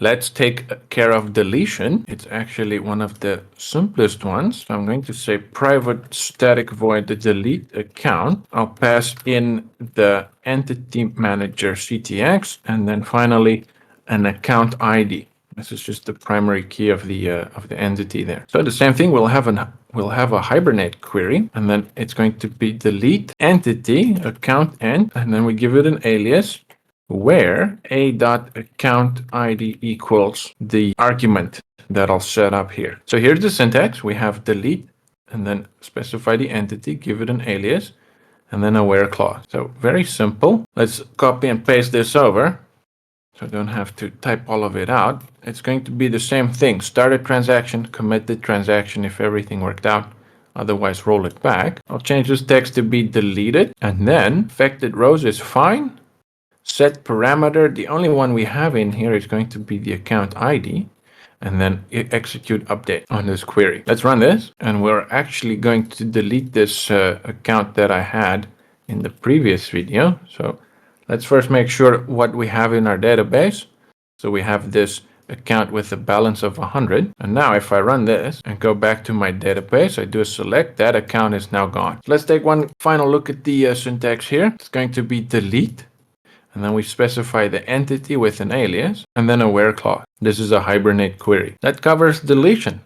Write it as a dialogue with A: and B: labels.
A: Let's take care of deletion. It's actually one of the simplest ones. So I'm going to say private static void delete account. I'll pass in the entity manager CTX, and then finally an account ID. This is just the primary key of the entity there. So the same thing, we'll have a Hibernate query, and then it's going to be delete entity account end, and then we give it an alias where a.account ID equals the argument that I'll set up here. So here's the syntax. We have delete and then specify the entity, give it an alias, and then a where clause. So very simple. Let's copy and paste this over, so I don't have to type all of it out. It's going to be the same thing. Start a transaction, commit the transaction if everything worked out. Otherwise, roll it back. I'll change this text to be deleted. And then affected rows is fine. Set parameter. The only one we have in here is going to be the account ID. And then execute update on this query. Let's run this. And we're actually going to delete this account that I had in the previous video. So let's first make sure what we have in our database. So we have this account with a balance of 100. And now if I run this and go back to my database, I do a select, that account is now gone. So let's take one final look at the syntax here. It's going to be delete. And then we specify the entity with an alias and then a where clause. This is a Hibernate query. That covers deletion.